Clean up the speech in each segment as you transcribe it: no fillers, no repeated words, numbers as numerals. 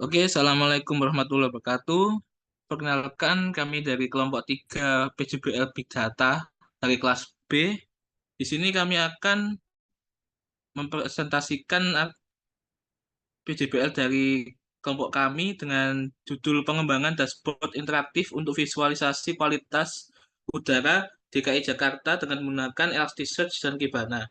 Oke, Assalamualaikum warahmatullahi wabarakatuh. Perkenalkan kami dari kelompok 3 PJBL Big Data dari kelas B. Di sini kami akan mempresentasikan PJBL dari kelompok kami dengan judul pengembangan dashboard interaktif untuk visualisasi kualitas udara DKI Jakarta dengan menggunakan Elasticsearch dan Kibana.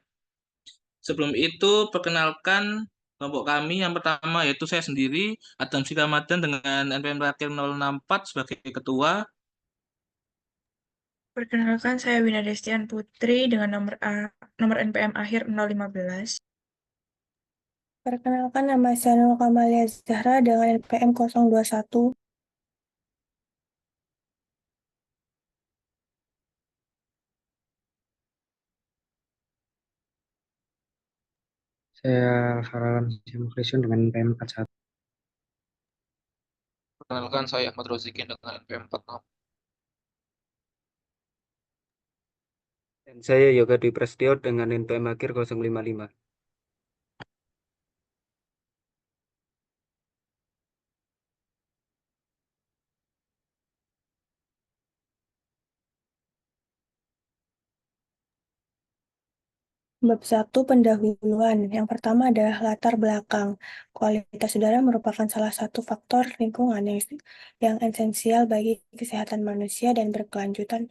Sebelum itu, perkenalkan kelompok kami. Yang pertama yaitu saya sendiri, Adam Ramadan dengan NPM terakhir 064 sebagai ketua. Perkenalkan, saya Wina Destian Putri dengan nomor NPM akhir 015. Perkenalkan, nama saya Nur Kamalia Zahra dengan NPM 021. Saya Faralam Christian dengan NPM 41. Perkenalkan saya Ahmad Rozikin dengan NPM 46. Dan saya Yoga Dwi Prasetyo dengan NPM akhir 055. Bab 1, pendahuluan. Yang pertama adalah latar belakang. Kualitas udara merupakan salah satu faktor lingkungan yang esensial bagi kesehatan manusia dan berkelanjutan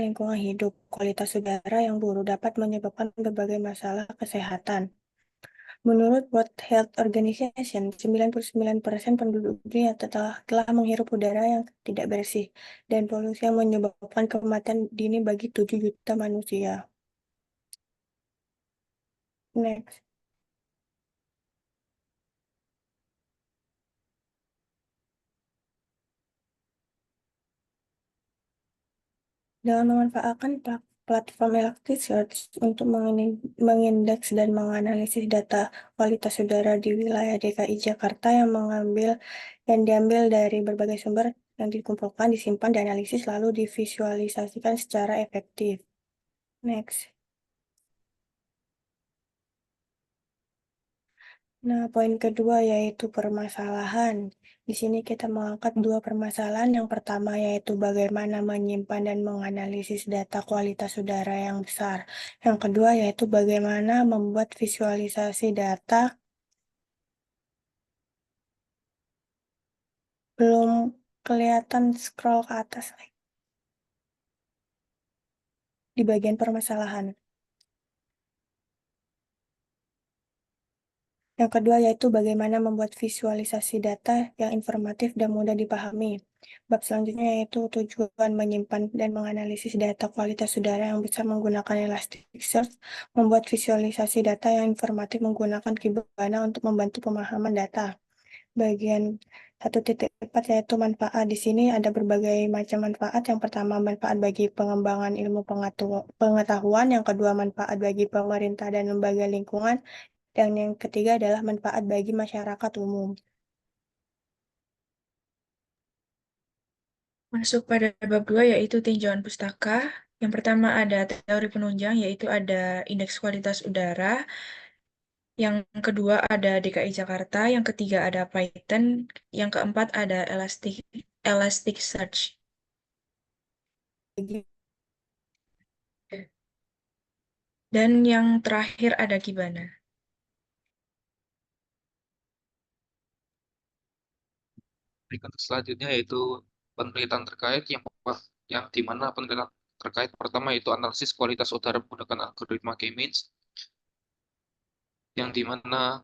lingkungan hidup. Kualitas udara yang buruk dapat menyebabkan berbagai masalah kesehatan. Menurut World Health Organization, 99% penduduk dunia telah menghirup udara yang tidak bersih, dan polusi yang menyebabkan kematian dini bagi 7 juta manusia. Next. Dengan memanfaatkan platform Elasticsearch untuk mengindeks dan menganalisis data kualitas udara di wilayah DKI Jakarta yang diambil dari berbagai sumber yang dikumpulkan, disimpan, dianalisis, lalu divisualisasikan secara efektif. Next. Nah, poin kedua yaitu permasalahan. Di sini kita mengangkat dua permasalahan. Yang pertama yaitu bagaimana menyimpan dan menganalisis data kualitas udara yang besar. Yang kedua yaitu bagaimana membuat visualisasi data. Belum kelihatan, scroll ke atas di bagian permasalahan. Yang kedua yaitu bagaimana membuat visualisasi data yang informatif dan mudah dipahami. Bab selanjutnya yaitu tujuan menyimpan dan menganalisis data kualitas udara yang bisa menggunakan Elasticsearch, membuat visualisasi data yang informatif menggunakan Kibana untuk membantu pemahaman data. Bagian 1.4 yaitu manfaat. Di sini ada berbagai macam manfaat. Yang pertama manfaat bagi pengembangan ilmu pengetahuan, yang kedua manfaat bagi pemerintah dan lembaga lingkungan, dan yang ketiga adalah manfaat bagi masyarakat umum. Masuk pada bab 2 yaitu tinjauan pustaka. Yang pertama ada teori penunjang yaitu ada indeks kualitas udara. Yang kedua ada DKI Jakarta, yang ketiga ada Python, yang keempat ada Elasticsearch. Dan yang terakhir ada Kibana. Berikut selanjutnya yaitu penelitian terkait yang di mana penelitian terkait pertama yaitu analisis kualitas udara menggunakan algoritma K-means, yang di mana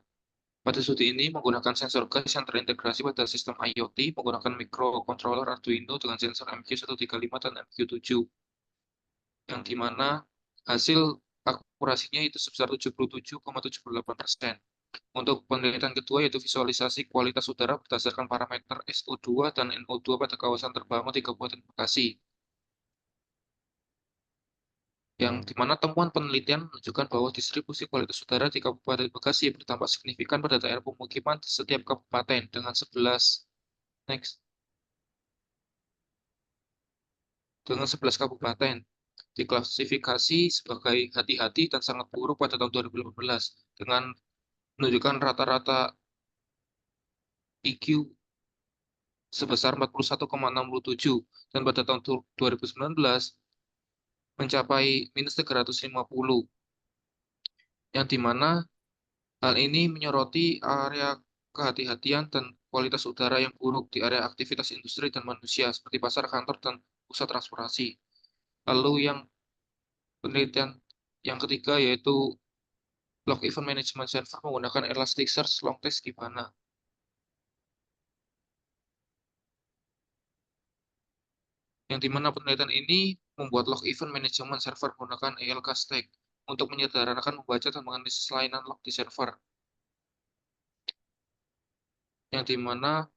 pada studi ini menggunakan sensor gas yang terintegrasi pada sistem IoT menggunakan microcontroller Arduino dengan sensor MQ135 dan MQ7, yang di mana hasil akurasinya itu sebesar 77,78%. Untuk penelitian kedua yaitu visualisasi kualitas udara berdasarkan parameter SO2 dan NO2 pada kawasan terbangun di Kabupaten Bekasi, yang dimana temuan penelitian menunjukkan bahwa distribusi kualitas udara di Kabupaten Bekasi berdampak signifikan pada daerah pemukiman di setiap kabupaten dengan 11 kabupaten diklasifikasi sebagai hati-hati dan sangat buruk pada tahun 2015 dengan menunjukkan rata-rata EQ sebesar 41,67 dan pada tahun 2019 mencapai minus 350, yang dimana hal ini menyoroti area kehati-hatian dan kualitas udara yang buruk di area aktivitas industri dan manusia seperti pasar, kantor, dan pusat transportasi. Lalu yang penelitian yang ketiga yaitu log event management server menggunakan Elasticsearch long test gimana. Yang dimana penelitian ini membuat log event management server menggunakan ELK stack untuk menyederhanakan membaca dan menganalisis lainan log di server. Yang dimana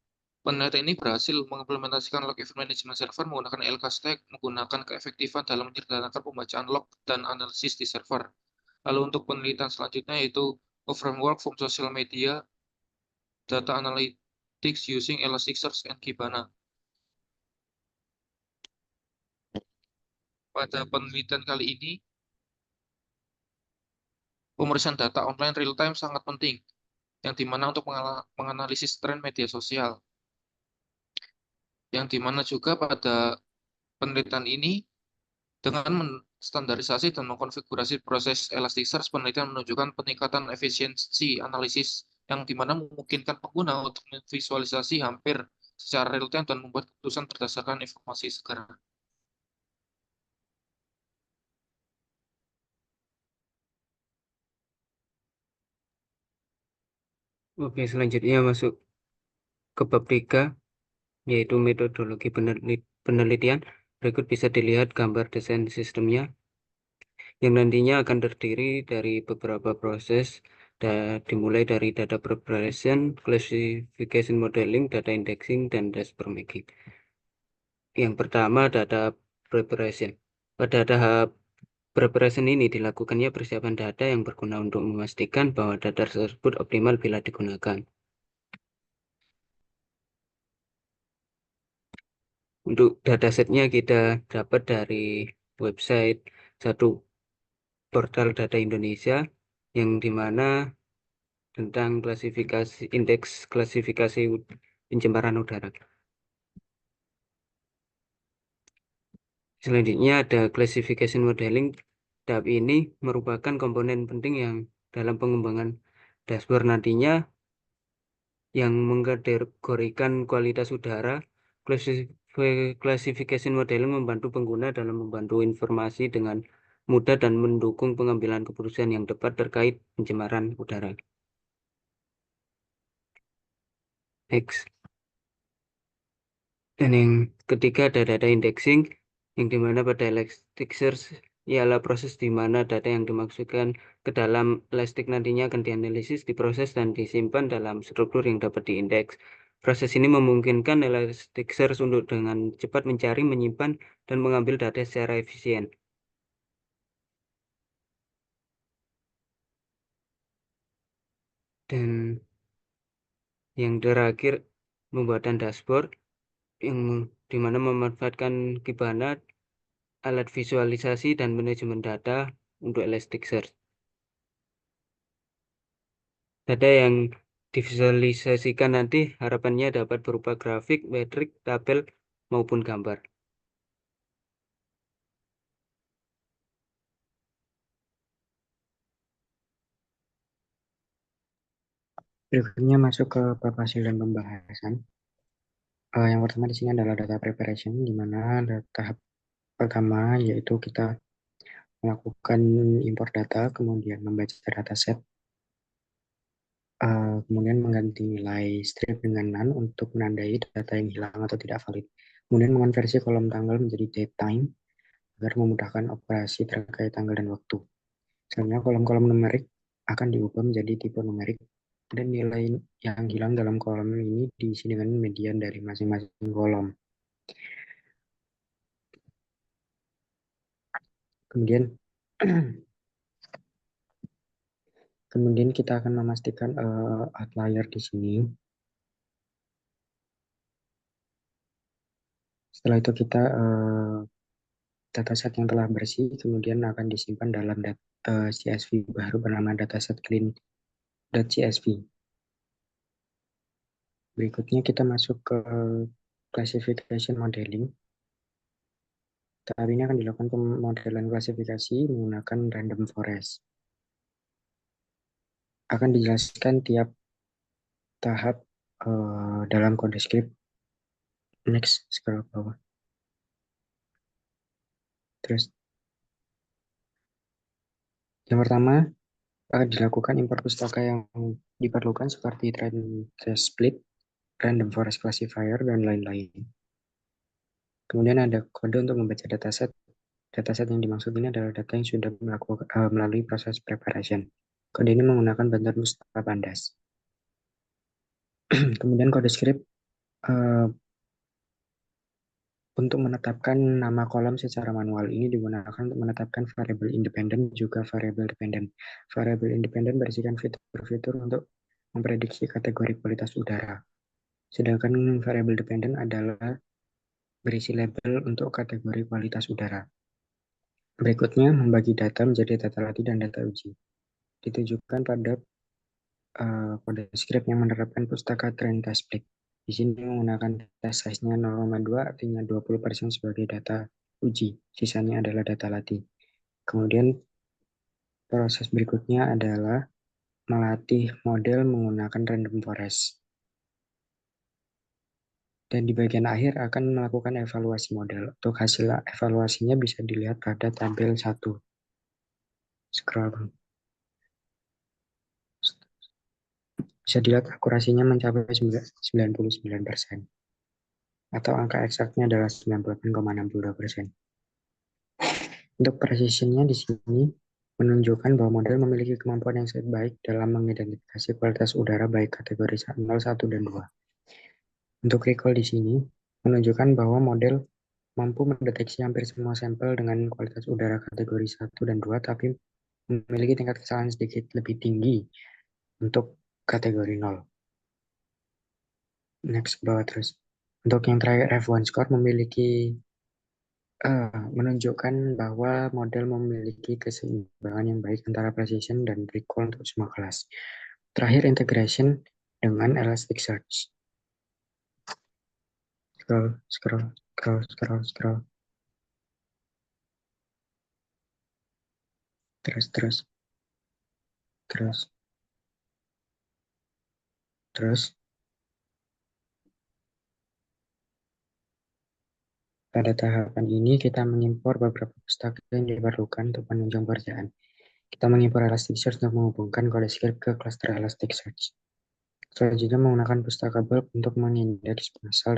penelitian ini berhasil mengimplementasikan log event management server menggunakan ELK stack menggunakan keefektifan dalam menyederhanakan pembacaan log dan analisis di server. Lalu untuk penelitian selanjutnya yaitu a framework from social media data analytics using Elasticsearch and Kibana. Pada penelitian kali ini, pemeriksaan data online real time sangat penting, yang dimana untuk menganalisis tren media sosial. Yang dimana juga pada penelitian ini, dengan menstandarisasi dan mengkonfigurasi proses Elasticsearch, penelitian menunjukkan peningkatan efisiensi analisis yang dimana memungkinkan pengguna untuk memvisualisasi hampir secara real time dan membuat keputusan berdasarkan informasi segera. Oke, selanjutnya masuk ke bab 3, yaitu metodologi penelitian. Berikut bisa dilihat gambar desain sistemnya, yang nantinya akan terdiri dari beberapa proses, dimulai dari data preparation, classification modeling, data indexing, dan dashboard making. Yang pertama, data preparation. Pada tahap preparation ini dilakukannya persiapan data yang berguna untuk memastikan bahwa data tersebut optimal bila digunakan. Untuk datasetnya kita dapat dari website satu portal data Indonesia, yang dimana tentang klasifikasi indeks klasifikasi pencemaran udara. Selanjutnya ada classification modeling. Tahap ini merupakan komponen penting yang dalam pengembangan dashboard nantinya, yang mengkategorikan kualitas udara. Classification modeling membantu pengguna dalam membantu informasi dengan mudah dan mendukung pengambilan keputusan yang tepat terkait pencemaran udara. Next. Dan yang ketiga ada data indexing, yang dimana pada Elasticsearch ialah proses di mana data yang dimaksudkan ke dalam Elastic nantinya akan dianalisis, diproses, dan disimpan dalam struktur yang dapat diindeks. Proses ini memungkinkan Elasticsearch untuk dengan cepat mencari, menyimpan, dan mengambil data secara efisien. Dan yang terakhir, pembuatan dashboard, yang dimana memanfaatkan Kibana, alat visualisasi dan manajemen data untuk Elasticsearch. Data yang divisualisasikan nanti harapannya dapat berupa grafik, metrik, tabel, maupun gambar. Berikutnya masuk ke bab hasil dan pembahasan. Yang pertama di sini adalah data preparation, di mana tahap pertama yaitu kita melakukan import data, kemudian membaca dataset, kemudian mengganti nilai strip dengan none untuk menandai data yang hilang atau tidak valid. Kemudian mengonversi kolom tanggal menjadi date time agar memudahkan operasi terkait tanggal dan waktu. Selanjutnya kolom-kolom numerik akan diubah menjadi tipe numerik, dan nilai yang hilang dalam kolom ini diisi dengan median dari masing-masing kolom. Kemudian kita akan memastikan outlier di sini. Setelah itu kita dataset yang telah bersih kemudian akan disimpan dalam CSV baru bernama dataset clean.csv. Berikutnya kita masuk ke classification modeling. Tahap ini akan dilakukan pemodelan klasifikasi menggunakan random forest. Akan dijelaskan tiap tahap dalam kode script. Next, scroll ke bawah. Terus, yang pertama, akan dilakukan import pustaka yang diperlukan seperti trace split, random forest classifier, dan lain-lain. Kemudian ada kode untuk membaca dataset. Dataset yang dimaksud ini adalah data yang sudah melalui proses preparation. Kode ini menggunakan bantuan pustaka pandas. Kemudian kode script untuk menetapkan nama kolom secara manual ini digunakan untuk menetapkan variabel independen juga variabel dependen. Variabel independen berisikan fitur-fitur untuk memprediksi kategori kualitas udara. Sedangkan variabel dependen adalah berisi label untuk kategori kualitas udara. Berikutnya, membagi data menjadi data latih dan data uji. Ditujukan pada kode script yang menerapkan pustaka train test split. Di sini menggunakan data size-nya 0,2, artinya 20% sebagai data uji. Sisanya adalah data latih. Kemudian proses berikutnya adalah melatih model menggunakan random forest. Dan di bagian akhir akan melakukan evaluasi model. Untuk hasil evaluasinya bisa dilihat pada tabel 1. Scroll. Bisa dilihat akurasinya mencapai 99%. Atau angka eksaknya adalah 98,62%. Untuk precision-nya di sini menunjukkan bahwa model memiliki kemampuan yang sangat baik dalam mengidentifikasi kualitas udara baik kategori 0, 1, dan 2. Untuk recall di sini menunjukkan bahwa model mampu mendeteksi hampir semua sampel dengan kualitas udara kategori 1 dan 2, tapi memiliki tingkat kesalahan sedikit lebih tinggi untuk kategori 0. Next, bawah terus. Untuk yang terakhir, F1 score menunjukkan bahwa model memiliki keseimbangan yang baik antara precision dan recall untuk semua kelas. Terakhir, integration dengan Elasticsearch. Scroll. Terus. Pada tahapan ini, kita mengimpor beberapa pustaka yang diperlukan untuk penunjang pekerjaan. Kita mengimpor Elasticsearch untuk menghubungkan kode script ke cluster Elasticsearch. Selanjutnya menggunakan pustaka bulk untuk mengindeks masal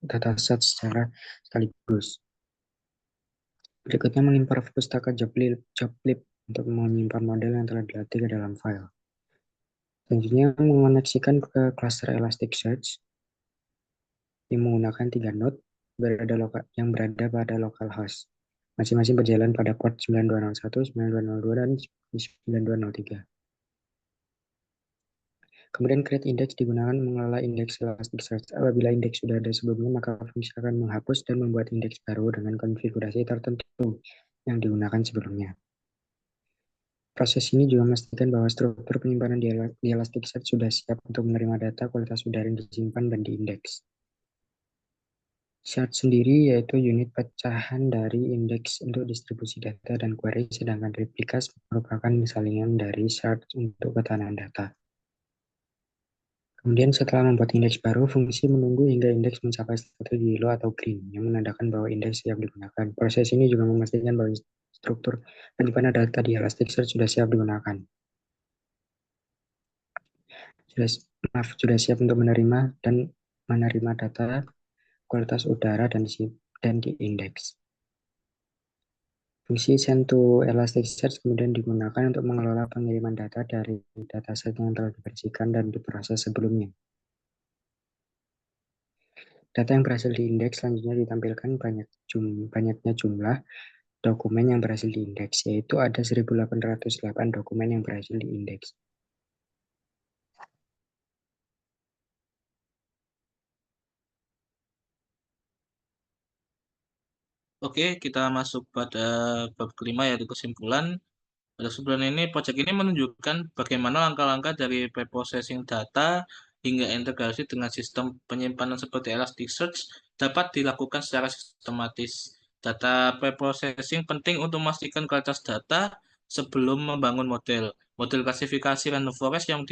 dataset secara sekaligus. Berikutnya mengimpor pustaka joblib untuk menyimpan model yang telah dilatih ke dalam file. Selanjutnya mengoneksikan ke cluster Elasticsearch yang menggunakan 3 node yang berada pada localhost. Masing-masing berjalan pada port 9201, 9202, dan 9203. Kemudian create index digunakan mengelola indeks Elasticsearch. Apabila indeks sudah ada sebelumnya, maka fungsi akan menghapus dan membuat indeks baru dengan konfigurasi tertentu yang digunakan sebelumnya. Proses ini juga memastikan bahwa struktur penyimpanan di Elasticsearch sudah siap untuk menerima data kualitas udara yang disimpan dan diindeks. Shard sendiri yaitu unit pecahan dari indeks untuk distribusi data dan query, sedangkan replikas merupakan salingan dari shard untuk ketahanan data. Kemudian setelah membuat indeks baru, fungsi menunggu hingga indeks mencapai status yellow atau green, yang menandakan bahwa indeks siap digunakan. Proses ini juga memastikan bahwa struktur penyimpanan data di Elasticsearch sudah siap digunakan. Sudah siap untuk menerima data kualitas udara dan diindeks. Fungsi send to Elasticsearch kemudian digunakan untuk mengelola pengiriman data dari dataset yang telah dibersihkan dan diproses sebelumnya. Data yang berhasil diindeks selanjutnya ditampilkan banyaknya jumlah dokumen yang berhasil diindeks, yaitu ada 1808 dokumen yang berhasil diindeks. Oke, kita masuk pada bab kelima yaitu kesimpulan. Pada kesimpulan ini, proyek ini menunjukkan bagaimana langkah-langkah dari preprocessing data hingga integrasi dengan sistem penyimpanan seperti Elasticsearch dapat dilakukan secara sistematis. Data preprocessing penting untuk memastikan kualitas data sebelum membangun model. Model klasifikasi random forest yang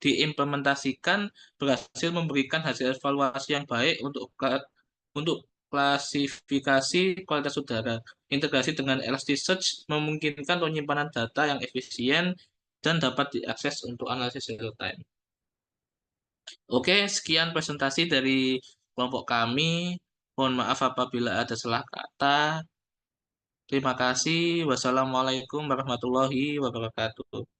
diimplementasikan berhasil memberikan hasil evaluasi yang baik untuk klasifikasi kualitas udara. Integrasi dengan Elasticsearch memungkinkan penyimpanan data yang efisien dan dapat diakses untuk analisis real time. Oke, sekian presentasi dari kelompok kami. Mohon maaf apabila ada salah kata. Terima kasih. Wassalamualaikum warahmatullahi wabarakatuh.